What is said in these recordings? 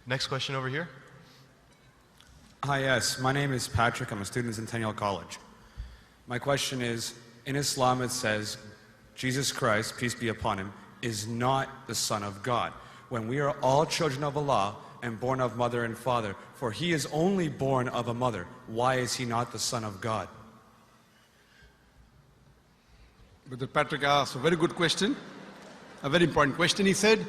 Next question over here. Hi, yes. My name is Patrick. I'm a student at Centennial College. My question is, in Islam it says, Jesus Christ, peace be upon him, is not the Son of God. When we are all children of Allah and born of mother and father, for he is only born of a mother, why is he not the Son of God? Brother Patrick asked a very good question, a very important question. He said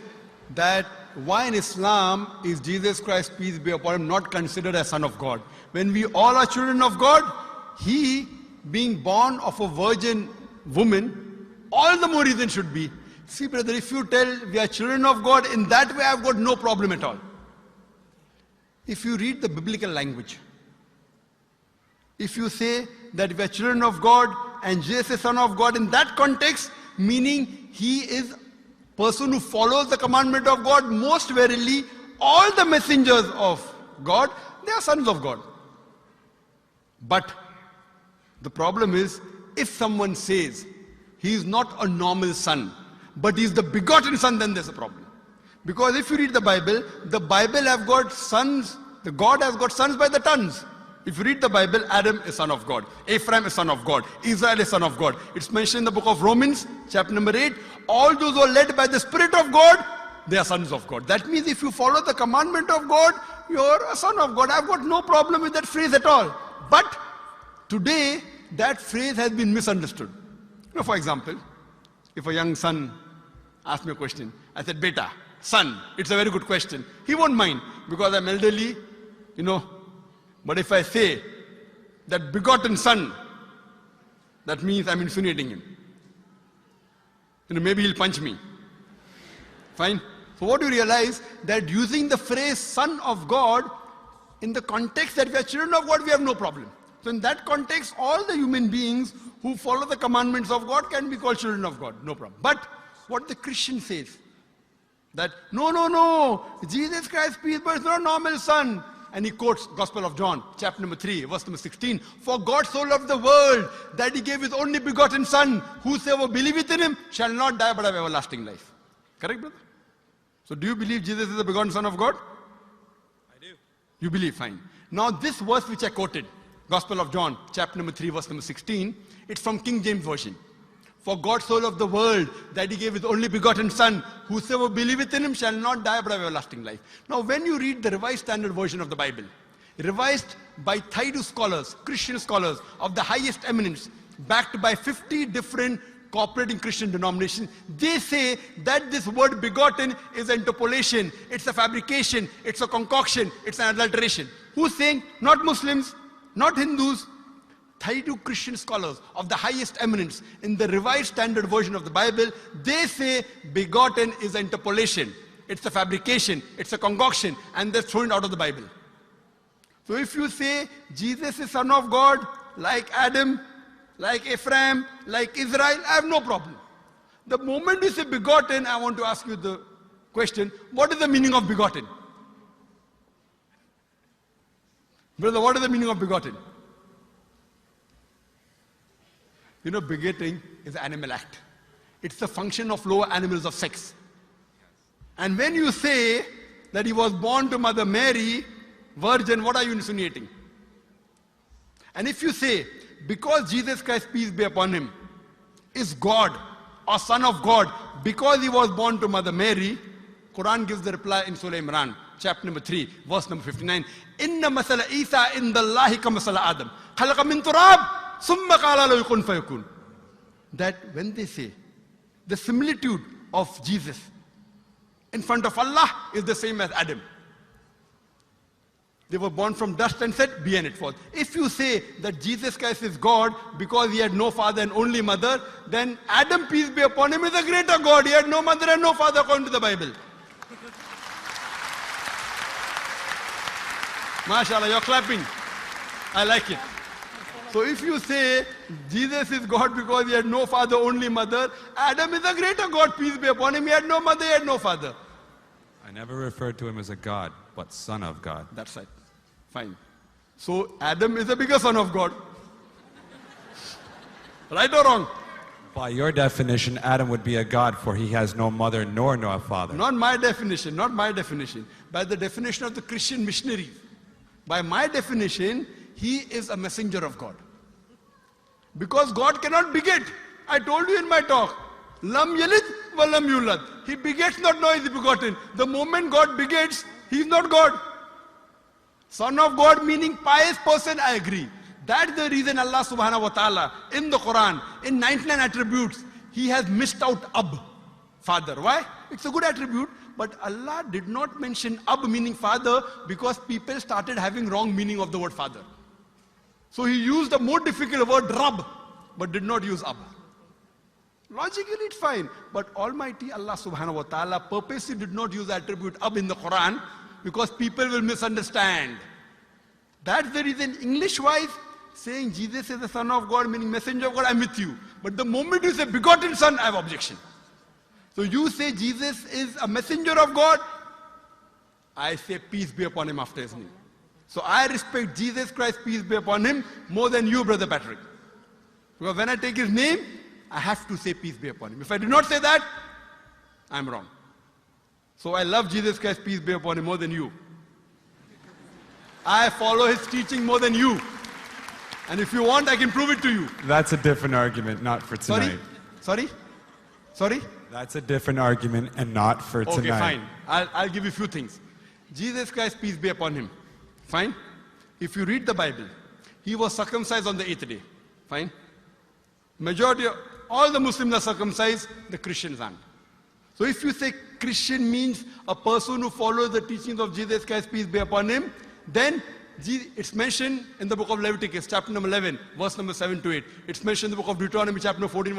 that why in Islam is Jesus Christ, peace be upon him, not considered as Son of God? When we all are children of God, he being born of a virgin woman, all the more reason should be. See brother, if you tell we are children of God, in that way I've got no problem at all. If you read the biblical language, if you say that we are children of God and Jesus is Son of God, in that context, meaning he is person who follows the commandment of God, most verily all the messengers of God, they are sons of God. But the problem is, if someone says he is not a normal son, but he is the begotten son, then there's a problem. Because if you read the Bible have got sons, the God has got sons by the tons. If you read the Bible, Adam is son of God, Ephraim is son of God, Israel is son of God. It's mentioned in the book of Romans, chapter number 8, all those who are led by the Spirit of God, they are sons of God. That means if you follow the commandment of God, you're a son of God. I've got no problem with that phrase at all. But today, that phrase has been misunderstood. You know, for example, if a young son asks me a question, I said, Beta, son, it's a very good question. He won't mind because I'm elderly, you know. But if I say that begotten son, that means I'm insinuating him. You know, maybe he'll punch me. Fine. So what do you realize? That using the phrase son of God, in the context that we are children of God, we have no problem. So in that context, all the human beings who follow the commandments of God can be called children of God, no problem. But what the Christian says, that no, Jesus Christ, peace be upon him, is not a normal son. And he quotes Gospel of John, chapter number 3, verse number 16. For God so loved the world that he gave his only begotten son. Whosoever believeth in him shall not die but have everlasting life. Correct, brother? So do you believe Jesus is the begotten son of God? I do. You believe, fine. Now this verse which I quoted, Gospel of John, chapter number 3, verse number 16, it's from King James Version. For God so loved the world that he gave his only begotten son. Whosoever believeth in him shall not die but have everlasting life. Now when you read the Revised Standard Version of the Bible, revised by Shaidu scholars, Christian scholars of the highest eminence, backed by 50 different cooperating Christian denominations, they say that this word begotten is an interpolation, it's a fabrication, it's a concoction, it's an adulteration. Who's saying? Not Muslims, not Hindus. Shaidu Christian scholars of the highest eminence in the Revised Standard Version of the Bible, they say begotten is an interpolation. It's a fabrication, it's a concoction, and they're thrown out of the Bible. So if you say Jesus is Son of God, like Adam, like Ephraim, like Israel, I have no problem. The moment you say begotten, I want to ask you the question, what is the meaning of begotten? Brother, what is the meaning of begotten? You know, begetting is an animal act. It's the function of lower animals of sex. And when you say that he was born to Mother Mary, virgin, what are you insinuating? And if you say, because Jesus Christ, peace be upon him, is God or Son of God, because he was born to Mother Mary, Quran gives the reply in Surah Imran, chapter number 3, verse number 59. Inna masala Isa indallahi ka masala Adam. Khalaqa min turab. That when they say the similitude of Jesus in front of Allah is the same as Adam. They were born from dust and said, be and it was. If you say that Jesus Christ is God because he had no father and only mother, then Adam, peace be upon him, is a greater God. He had no mother and no father according to the Bible. MashaAllah, you're clapping. I like it. So if you say Jesus is God because he had no father, only mother, Adam is a greater God, peace be upon him. He had no mother, he had no father. I never referred to him as a God, but Son of God. That's right. Fine. So Adam is a bigger son of God. Right or wrong? By your definition, Adam would be a god, for he has no mother nor no father. Not my definition, not my definition. By the definition of the Christian missionary. By my definition, he is a messenger of God. Because God cannot beget. I told you in my talk. Lam yalid wa lam yulad. He begets not, nor is he begotten. The moment God begets, he is not God. Son of God meaning pious person, I agree. That's the reason Allah subhanahu wa ta'ala in the Quran, in 99 attributes, he has missed out Ab, father. Why? It's a good attribute, but Allah did not mention Ab meaning father because people started having wrong meaning of the word father. So he used a more difficult word Rab, but did not use Ab. Logically it's fine, but Almighty Allah subhanahu wa ta'ala purposely did not use the attribute Ab in the Quran because people will misunderstand. That's the reason English-wise, saying Jesus is the Son of God, meaning messenger of God, I'm with you. But the moment you say begotten Son, I have objection. So you say Jesus is a messenger of God, I say peace be upon him after his name. So I respect Jesus Christ, peace be upon him, more than you, Brother Patrick. Because when I take his name, I have to say peace be upon him. If I do not say that, I'm wrong. So I love Jesus Christ, peace be upon him, more than you. I follow his teaching more than you. And if you want, I can prove it to you. That's a different argument, not for tonight. Sorry? That's a different argument and not for tonight. Okay, fine. I'll give you a few things. Jesus Christ, peace be upon him. Fine? If you read the Bible, he was circumcised on the 8th day. Fine? Majority of all the Muslims are circumcised, the Christians aren't. So if you say Christian means a person who follows the teachings of Jesus Christ, peace be upon him, then it's mentioned in the book of Leviticus, chapter number 11, verse number 7 to 8. It's mentioned in the book of Deuteronomy, chapter number 14,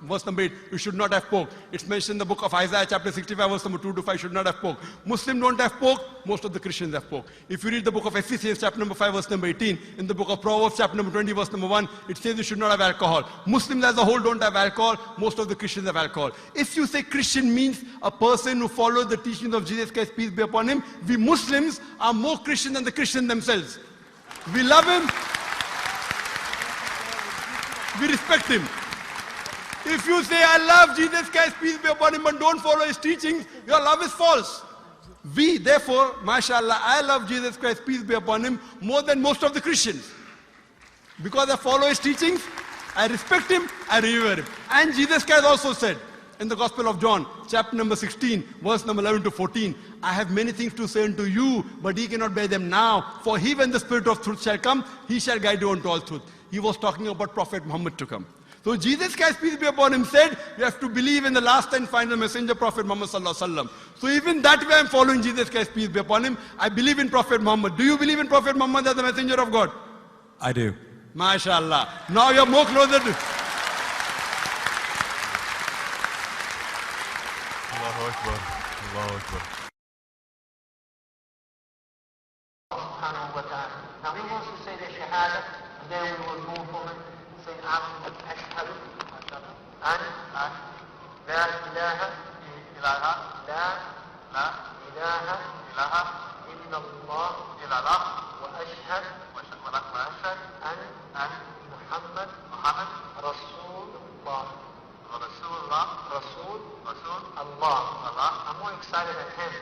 verse number 8, you should not have pork. It's mentioned in the book of Isaiah, chapter 65, verse number 2 to 5, should not have pork. Muslims don't have pork, most of the Christians have pork. If you read the book of Ephesians, chapter number 5, verse number 18, in the book of Proverbs, chapter number 20, verse number 1, it says you should not have alcohol. Muslims as a whole don't have alcohol, most of the Christians have alcohol. If you say Christian means a person who follows the teachings of Jesus Christ, peace be upon him, we Muslims are more Christian than the Christians themselves. We love him. We respect him. If you say, I love Jesus Christ, peace be upon him, and don't follow his teachings, your love is false. We, therefore, mashallah, I love Jesus Christ, peace be upon him, more than most of the Christians. Because I follow his teachings, I respect him, I revere him. And Jesus Christ also said, in the Gospel of John, chapter number 16, verse number 11 to 14, I have many things to say unto you, but ye cannot bear them now. For he, when the Spirit of truth shall come, he shall guide you unto all truth. He was talking about Prophet Muhammad to come. So Jesus Christ, peace be upon him, said, you have to believe in the last and final messenger, Prophet Muhammad sallallahu alaihi wasallam. So even that way I'm following Jesus Christ, peace be upon him. I believe in Prophet Muhammad. Do you believe in Prophet Muhammad as the messenger of God? I do. MashaAllah. Now you're more closer to... Allahu Akbar. Allahu Akbar. Now he wants to say the Shahada, and then we will move on and say Ashhadu an la ilaha illallah wa ashhad an Muhammad Rasulullah. Rasul Allah. I'm more excited than him.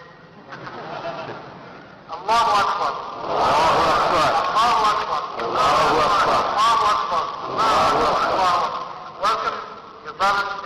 Allahu Akbar. Allahu Akbar. Allahu Akbar. Allahu Akbar. Allahu Akbar. Welcome your brothers